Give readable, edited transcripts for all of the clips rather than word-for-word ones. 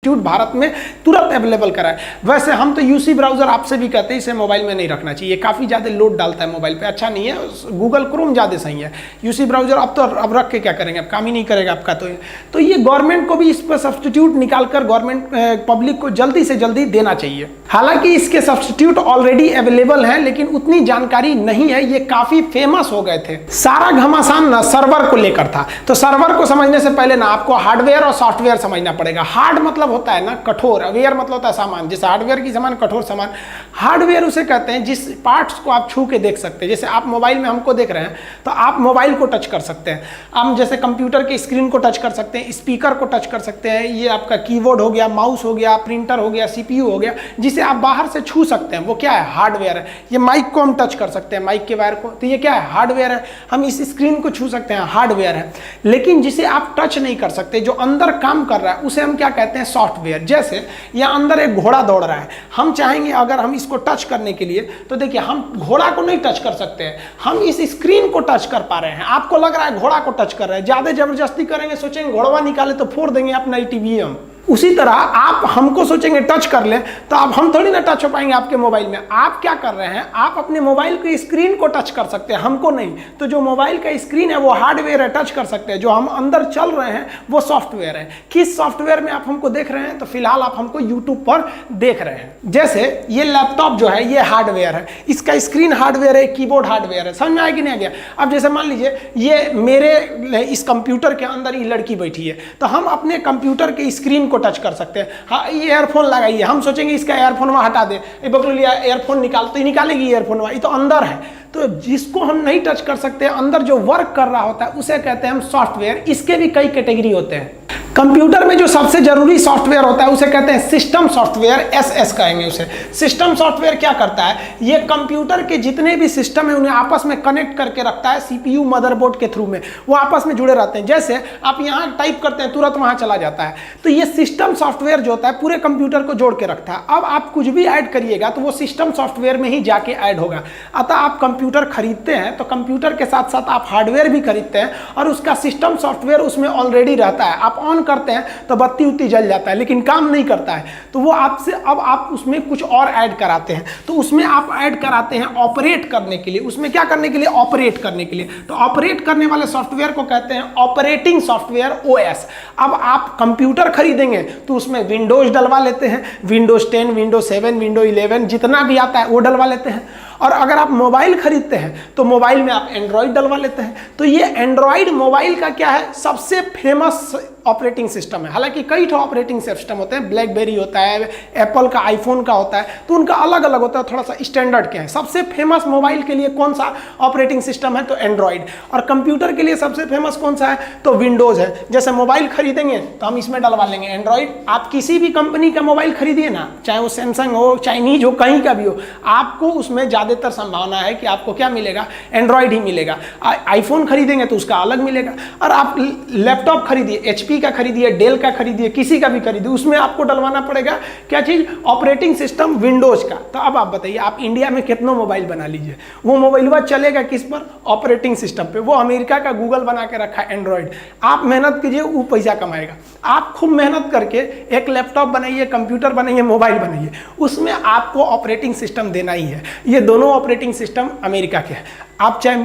भारत में तुरंत अवेलेबल करा है। वैसे हम तो यूसी ब्राउजर आपसे भी कहते हैं इसे मोबाइल में नहीं रखना चाहिए, काफ़ी ज़्यादा लोड डालता है मोबाइल पे, अच्छा नहीं है। गूगल क्रोम ज़्यादा सही है, यूसी ब्राउजर अब रख के क्या करेंगे, अब काम ही नहीं करेगा आपका। तो ये गवर्नमेंट को भी इस पर सब्सटीट्यूट निकालकर गवर्नमेंट पब्लिक को जल्दी से जल्दी देना चाहिए। हालांकि इसके सब्सटीट्यूट ऑलरेडी अवेलेबल हैं, लेकिन उतनी जानकारी नहीं है, ये काफ़ी फेमस हो गए थे। सारा घमासान ना सर्वर को लेकर था। तो सर्वर को समझने से पहले ना आपको हार्डवेयर और सॉफ्टवेयर समझना पड़ेगा। हार्ड मतलब होता है ना कठोर, वेयर मतलब होता है सामान, जैसे हार्डवेयर की सामान कठोर सामान। हार्डवेयर उसे कहते हैं जिस पार्ट्स को आप छू के देख सकते हैं। जैसे आप मोबाइल में हमको देख रहे हैं तो आप मोबाइल को टच कर सकते हैं, हम जैसे कंप्यूटर के स्क्रीन को टच कर सकते हैं, स्पीकर को टच कर सकते हैं, ये आपका कीबोर्ड हो गया, माउस हो गया, प्रिंटर हो गया, सीपीयू हो गया, जिसे आप बाहर से छू सकते हैं, वो क्या है, हार्डवेयर है। ये माइक को हम टच कर सकते हैं, माइक के वायर को, तो ये क्या है, हार्डवेयर है। हम इस स्क्रीन को छू सकते हैं, हार्डवेयर है। लेकिन जिसे आप टच नहीं कर सकते, जो अंदर काम कर रहा है, उसे हम क्या कहते हैं, सॉफ्टवेयर। जैसे यहाँ अंदर एक घोड़ा दौड़ रहा है, हम चाहेंगे अगर हम इसको टच करने के लिए, तो देखिए हम घोड़ा को नहीं टच कर सकते हैं, हम इस स्क्रीन को टच कर पा रहे हैं। आपको लग रहा है घोड़ा को टच कर रहे हैं, ज्यादा जबरदस्ती करेंगे, सोचेंगे घोड़वा निकाले तो फोड़ देंगे अपना टीवी हम। उसी तरह आप हमको सोचेंगे टच कर ले, तो अब हम थोड़ी ना टच हो पाएंगे आपके मोबाइल में। आप क्या कर रहे हैं, आप अपने मोबाइल की स्क्रीन को टच कर सकते हैं, हमको नहीं। तो जो मोबाइल का स्क्रीन है वो हार्डवेयर है, टच कर सकते हैं। जो हम अंदर चल रहे हैं वो सॉफ्टवेयर है। किस सॉफ्टवेयर में आप हमको देख रहे हैं, तो फिलहाल आप हमको यूट्यूब पर देख रहे हैं। जैसे ये लैपटॉप जो है ये हार्डवेयर है, इसका स्क्रीन हार्डवेयर है, कीबोर्ड हार्डवेयर है। समझ में आया कि नहीं आ गया? अब जैसे मान लीजिए ये मेरे इस कंप्यूटर के अंदर ये लड़की बैठी है, तो हम अपने कंप्यूटर के स्क्रीन टच कर सकते हैं। हाँ, ये ईयरफोन लगाइए, हम सोचेंगे इसका ईयरफोन वहां हटा दे, बकलूलिया ईयरफोन निकाल, तो निकालेगी ईयरफोन वहां, ये तो अंदर है। तो जिसको हम नहीं टच कर सकते, अंदर जो वर्क कर रहा होता है, उसे कहते हैं हम सॉफ्टवेयर। इसके भी कई कैटेगरी होते हैं। कंप्यूटर में जो सबसे जरूरी सॉफ्टवेयर होता है उसे कहते हैं सिस्टम सॉफ्टवेयर, एसएस कहेंगे उसे। सिस्टम सॉफ्टवेयर क्या करता है, ये कंप्यूटर के जितने भी सिस्टम है उन्हें आपस में कनेक्ट करके रखता है सीपीयू मदरबोर्ड के थ्रू में, वो आपस में जुड़े रहते हैं। जैसे आप यहाँ टाइप करते हैं तुरंत वहाँ चला जाता है। तो ये सिस्टम सॉफ्टवेयर जो होता है पूरे कंप्यूटर को जोड़ के रखता है। अब आप कुछ भी ऐड करिएगा तो वो सिस्टम सॉफ्टवेयर में ही जाके ऐड होगा। अतः आप कंप्यूटर खरीदते हैं तो कंप्यूटर के साथ साथ आप हार्डवेयर भी खरीदते हैं और उसका सिस्टम सॉफ्टवेयर उसमें ऑलरेडी रहता है। आप ऑन करते हैं तो बत्ती उत्ती जल जाता है, लेकिन काम नहीं करता है। तो वो आपसे अब आप उसमें कुछ और ऐड कराते हैं, तो उसमें आप ऐड कराते हैं ऑपरेट करने के लिए। उसमें क्या करने के लिए, ऑपरेट करने के लिए। तो ऑपरेट करने वाले सॉफ्टवेयर को कहते हैं ऑपरेटिंग सॉफ्टवेयर, ओएस। अब आप कंप्यूटर खरीदेंगे तो उसमें विंडोज डलवा लेते हैं, विंडोज 10, विंडोज 7, विंडोज 11 जितना भी आता है वो डलवा लेते हैं। और अगर आप मोबाइल खरीदते हैं तो मोबाइल में आप एंड्रॉइड डलवा लेते हैं। तो ये एंड्रॉइड मोबाइल का क्या है, सबसे फेमस ऑपरेटिंग सिस्टम है। हालांकि कई ठो ऑपरेटिंग सिस्टम होते हैं, ब्लैकबेरी होता है, एप्पल का, आईफोन का होता है, तो उनका अलग अलग होता है, थोड़ा सा स्टैंडर्ड के हैं। सबसे फेमस मोबाइल के लिए कौन सा ऑपरेटिंग सिस्टम है, तो एंड्रॉइड। और कंप्यूटर के लिए सबसे फेमस कौन सा है, तो विंडोज है। जैसे मोबाइल खरीदेंगे तो हम इसमें डलवा लेंगे एंड्रॉइड। आप किसी भी कंपनी का मोबाइल खरीदिए ना, चाहे वो सैमसंग हो, चाइनीज हो, कहीं का भी हो, आपको उसमें ज्यादातर संभावना है कि आपको क्या मिलेगा, एंड्रॉइड ही मिलेगा। आईफोन खरीदेंगे तो उसका अलग मिलेगा। और आप लैपटॉप खरीदिए, एचपी का खरीदिए, डेल का खरीदिए, किसी का भी खरीदिए, उसमें आपको डलवाना पड़ेगा क्या चीज, ऑपरेटिंग सिस्टम विंडोज का। तो अब आप बताइए, आप इंडिया में कितना मोबाइल बना लीजिए, वो मोबाइल चलेगा किस पर, ऑपरेटिंग सिस्टम पे। वो अमेरिका का गूगल बना के रखा है एंड्रॉइड। आप मेहनत कीजिए, वो पैसा कमाएगा। आप खूब मेहनत करके एक लैपटॉप बनाइए, कंप्यूटर बनाइए, मोबाइल बनाइए, उसमें आपको ऑपरेटिंग सिस्टम देना ही है। ये दोनों ऑपरेटिंग सिस्टम अमेरिका के हैं। आप चाहे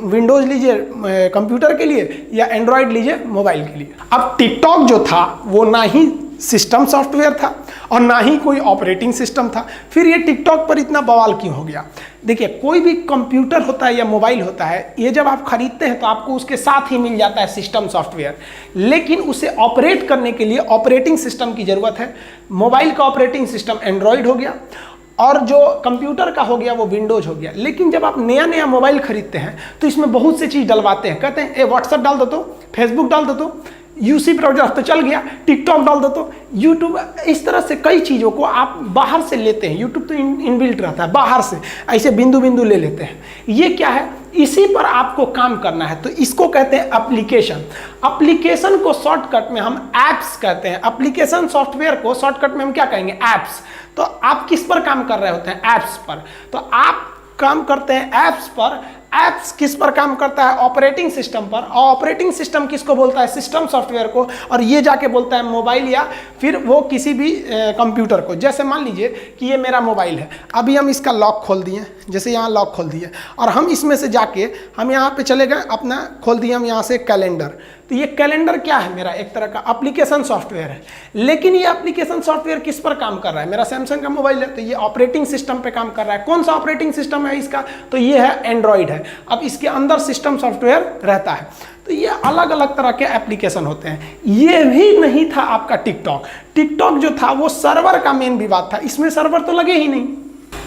विंडोज लीजिए कंप्यूटर के लिए या एंड्रॉइड लीजिए मोबाइल के लिए। अब टिकटॉक जो था वो ना ही सिस्टम सॉफ्टवेयर था और ना ही कोई ऑपरेटिंग सिस्टम था, फिर ये टिकटॉक पर इतना बवाल क्यों हो गया? देखिए, कोई भी कंप्यूटर होता है या मोबाइल होता है, ये जब आप खरीदते हैं तो आपको उसके साथ ही मिल जाता है सिस्टम सॉफ्टवेयर, लेकिन उसे ऑपरेट करने के लिए ऑपरेटिंग सिस्टम की जरूरत है। मोबाइल का ऑपरेटिंग सिस्टम एंड्रॉइड हो गया और जो कंप्यूटर का हो गया वो विंडोज हो गया। लेकिन जब आप नया नया मोबाइल खरीदते हैं तो इसमें बहुत सी चीज़ डलवाते हैं, कहते हैं ए व्हाट्सएप डाल दो तो, फेसबुक डाल दो तो, यूसी ब्राउजर तो चल गया, टिकटॉक डाल दो तो, यूट्यूब, इस तरह से कई चीज़ों को आप बाहर से लेते हैं। यूट्यूब तो इनबिल्ट रहता है, बाहर से ऐसे बिंदु बिंदु ले लेते हैं। ये क्या है, इसी पर आपको काम करना है, तो इसको कहते हैं एप्लीकेशन। एप्लीकेशन को शॉर्टकट में हम एप्स कहते हैं। एप्लीकेशन सॉफ्टवेयर को शॉर्टकट में हम क्या कहेंगे, एप्स। तो आप किस पर काम कर रहे होते हैं, एप्स पर। तो आप काम करते हैं एप्स पर। ऐप्स किस पर काम करता है? ऑपरेटिंग सिस्टम पर। और ऑपरेटिंग सिस्टम किसको बोलता है? सिस्टम सॉफ्टवेयर को। और ये जाके बोलता है मोबाइल या फिर वो किसी भी कंप्यूटर को। जैसे मान लीजिए कि ये मेरा मोबाइल है, अभी हम इसका लॉक खोल दिए, जैसे यहाँ लॉक खोल दिए, और हम इसमें से जाके हम यहाँ पे चले गए, अपना खोल दिए हम यहाँ से कैलेंडर। तो ये कैलेंडर क्या है? मेरा एक तरह का एप्लीकेशन सॉफ्टवेयर है। लेकिन ये एप्लीकेशन सॉफ्टवेयर किस पर काम कर रहा है? मेरा सैमसंग का मोबाइल है, तो ये ऑपरेटिंग सिस्टम पे काम कर रहा है। कौन सा ऑपरेटिंग सिस्टम है इसका? तो ये है एंड्रॉइड है। अब इसके अंदर सिस्टम सॉफ्टवेयर रहता है। तो ये अलग अलग तरह के एप्लीकेशन होते हैं। ये भी नहीं था आपका टिकटॉक। टिकटॉक जो था वो सर्वर का मेन विवाद था, इसमें सर्वर तो लगे ही नहीं।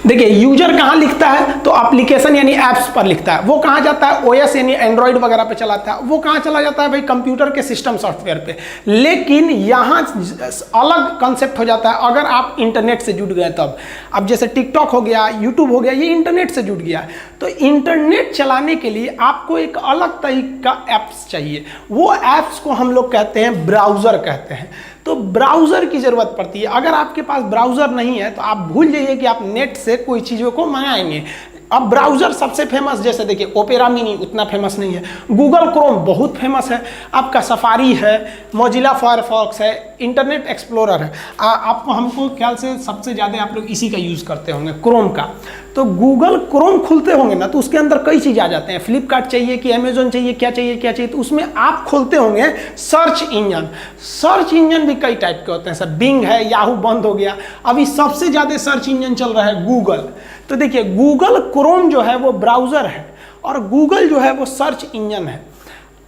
देखिए, यूजर कहाँ लिखता है? तो एप्लीकेशन यानी एप्स पर लिखता है। वो कहाँ जाता है? ओएस यानी एंड्रॉइड वगैरह पे चलाता है। वो कहाँ चला जाता है भाई? कंप्यूटर के सिस्टम सॉफ्टवेयर पे। लेकिन यहाँ अलग कंसेप्ट हो जाता है अगर आप इंटरनेट से जुड़ गए तब। अब जैसे टिकटॉक हो गया, यूट्यूब हो गया, ये इंटरनेट से जुड़ गया। तो इंटरनेट चलाने के लिए आपको एक अलग तरीके का ऐप्स चाहिए। वो ऐप्स को हम लोग कहते हैं ब्राउज़र कहते हैं। तो ब्राउज़र की ज़रूरत पड़ती है। अगर आपके पास ब्राउज़र नहीं है तो आप भूल जाइए कि आप नेट से कोई चीज़ों को मंगाएंगे। अब ब्राउज़र सबसे फेमस, जैसे देखिए ओपेरा मिनी उतना फेमस नहीं है, गूगल क्रोम बहुत फेमस है, आपका सफारी है, मोजिला फायरफॉक्स है, इंटरनेट एक्सप्लोरर है। आपको हमको ख्याल से सबसे ज़्यादा आप लोग इसी का यूज़ करते होंगे, क्रोम का। तो गूगल क्रोम खुलते होंगे ना, तो उसके अंदर कई चीज़ आ जाते हैं। फ्लिपकार्ट चाहिए कि अमेजोन चाहिए, क्या चाहिए क्या चाहिए, तो उसमें आप खोलते होंगे सर्च इंजन। सर्च इंजन भी कई टाइप के होते हैं सर, बिंग है, याहू बंद हो गया। अभी सबसे ज़्यादा सर्च इंजन चल रहा है गूगल। तो देखिए, गूगल क्रोम जो है वो ब्राउज़र है और गूगल जो है वो सर्च इंजन है।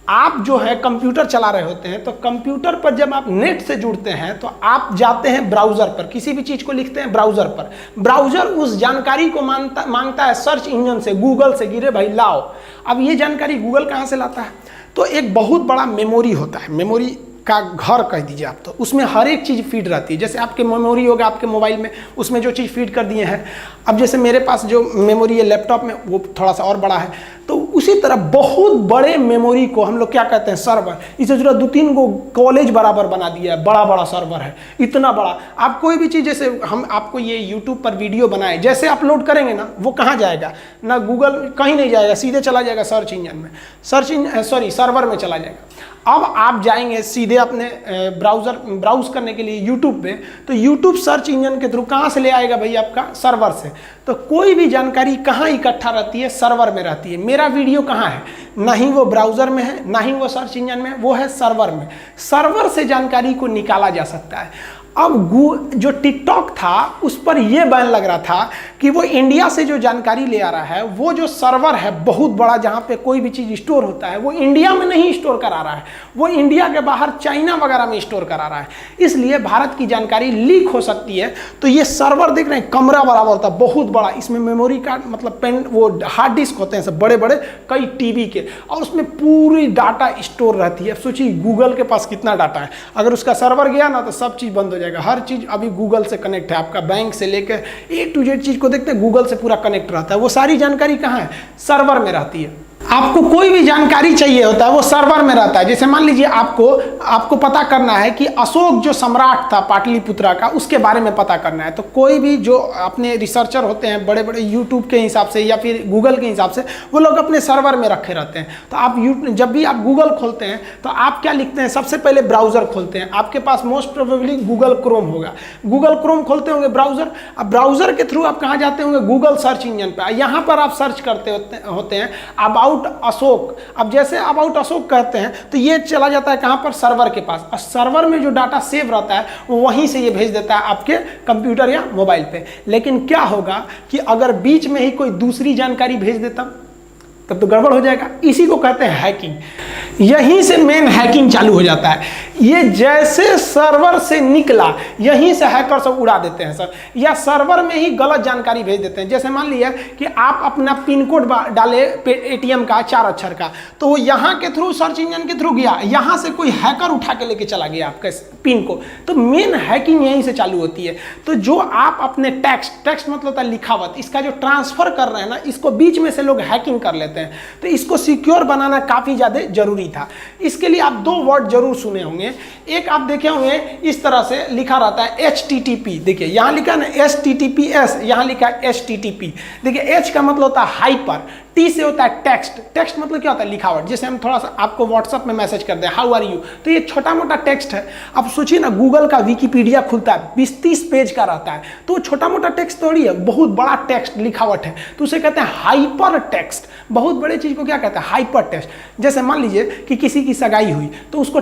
आप जो है कंप्यूटर चला रहे होते हैं, तो कंप्यूटर पर जब आप नेट से जुड़ते हैं तो आप जाते हैं ब्राउज़र पर, किसी भी चीज़ को लिखते हैं ब्राउज़र पर। ब्राउज़र उस जानकारी को मांगता है सर्च इंजन से, गूगल से, गिरे भाई लाओ। अब ये जानकारी गूगल कहाँ से लाता है? तो एक बहुत बड़ा मेमोरी होता है, मेमोरी का घर कह दीजिए आप, तो उसमें हर एक चीज़ फीड रहती है। जैसे आपके मेमोरी होगा आपके मोबाइल में, उसमें जो चीज़ फीड कर दिए हैं। अब जैसे मेरे पास जो मेमोरी है लैपटॉप में, वो थोड़ा सा और बड़ा है, तो उसी तरह बहुत बड़े मेमोरी को हम लोग क्या कहते हैं? सर्वर। इसे जो 2-3 गो कॉलेज बराबर बना दिया है, बड़ा बड़ा सर्वर है, इतना बड़ा। आप कोई भी चीज़, जैसे हम आपको ये यूट्यूब पर वीडियो बनाए, जैसे अपलोड करेंगे ना, वो कहाँ जाएगा? ना गूगल, कहीं नहीं जाएगा, सीधे चला जाएगा सर्च इंजन में, सर्वर में चला जाएगा। अब आप जाएंगे सीधे अपने ब्राउज़ करने के लिए यूट्यूब पे, तो यूट्यूब सर्च इंजन के थ्रू कहाँ से ले आएगा भाई? आपका सर्वर से। तो कोई भी जानकारी कहाँ इकट्ठा रहती है? सर्वर में रहती है। मेरा वीडियो कहाँ है? ना ही वो ब्राउज़र में है, ना ही वो सर्च इंजन में, वो है सर्वर में। सर्वर से जानकारी को निकाला जा सकता है। अब जो टिकटॉक था उस पर यह बैन लग रहा था कि वो इंडिया से जो जानकारी ले आ रहा है, वो जो सर्वर है बहुत बड़ा जहाँ पे कोई भी चीज़ स्टोर होता है, वो इंडिया में नहीं स्टोर करा रहा है, वो इंडिया के बाहर चाइना वगैरह में स्टोर करा रहा है। इसलिए भारत की जानकारी लीक हो सकती है। तो ये सर्वर देख रहे हैं, कमरा बराबर होता है, बहुत बड़ा। इसमें मेमोरी कार्ड मतलब पेन, वो हार्ड डिस्क होते हैं सब बड़े बड़े, कई टीबी के, और उसमें पूरी डाटा स्टोर रहती है। सोचिए गूगल के पास कितना डाटा है। अगर उसका सर्वर गया ना तो सब चीज़ बंद हो जाएगा। हर चीज़ अभी गूगल से कनेक्ट है, आपका बैंक से लेकर A to Z चीज़ को देखते हैं, गूगल से पूरा कनेक्ट रहता है। वो सारी जानकारी कहाँ है? सर्वर में रहती है। आपको कोई भी जानकारी चाहिए होता है वो सर्वर में रहता है। जैसे मान लीजिए आपको पता करना है कि अशोक जो सम्राट था पाटलिपुत्रा का, उसके बारे में पता करना है। तो कोई भी जो अपने रिसर्चर होते हैं बड़े बड़े यूट्यूब के हिसाब से या फिर गूगल के हिसाब से, वो लोग अपने सर्वर में रखे रहते हैं। तो आप जब भी आप गूगल खोलते हैं तो आप क्या लिखते हैं? सबसे पहले ब्राउज़र खोलते हैं। आपके पास मोस्ट प्रोबेबली गूगल क्रोम होगा, गूगल क्रोम खोलते होंगे ब्राउज़र। अब ब्राउज़र के थ्रू आप कहाँ जाते होंगे? गूगल सर्च इंजन पर। यहाँ पर आप सर्च करते होते हैं अबाउट अशोक। अब जैसे अबाउट अशोक कहते हैं तो ये चला जाता है कहाँ पर? सर्वर के पास। और सर्वर में जो डाटा सेव रहता है वो वहीं से ये भेज देता है आपके कंप्यूटर या मोबाइल पे। लेकिन क्या होगा कि अगर बीच में ही कोई दूसरी जानकारी भेज देता तब तो गड़बड़ हो जाएगा। इसी को कहते हैं हैकिंग। यहीं से मेन हैकिंग चालू हो जाता है। ये जैसे सर्वर से निकला यहीं से हैकर सब उड़ा देते हैं सर, या सर्वर में ही गलत जानकारी भेज देते हैं। जैसे मान लिया कि आप अपना पिन कोड डाले एटीएम का 4 अक्षर का, तो वो यहाँ के थ्रू सर्च इंजन के थ्रू गया, यहाँ से कोई हैकर उठा के लेके चला गया आपके पिन को। तो मेन हैकिंग यहीं से चालू होती है। तो जो आप अपने टेक्स्ट मतलब होता है लिखावट, इसका जो ट्रांसफर कर रहे हैं ना, इसको बीच में से लोग हैकिंग कर लेते हैं। तो इसको सिक्योर बनाना काफी ज्यादा जरूरी था। इसके लिए आप 2 वर्ड जरूर सुने होंगे। एक आप देखे होंगे इस तरह से लिखा रहता है HTTP। देखिए यहाँ लिखा है ना HTTPS, यहाँ लिखा है HTTP। देखिए H का मतलब होता है हाइपर, टी से होता है टेक्स्ट। टेक्स्ट मतलब क्या होता है? लिखावट। जैसे हम थोड़ा सा आपको व्हाट्सअप में मैसेज कर दें हाउ आर यू, तो ये छोटा मोटा टेक्स्ट है। अब सोचिए ना, गूगल का विकिपीडिया खुलता है 20-30 पेज का रहता है, तो छोटा मोटा टेक्स्ट थोड़ी है, बहुत बड़ा टेक्स्ट लिखावट है, तो उसे कहते हैं हाइपर टेक्स्ट। बहुत बड़े चीज को क्या कहते हैं? Hyper text. जैसे मान लीजिए कि किसी की सगाई हुई तो उसको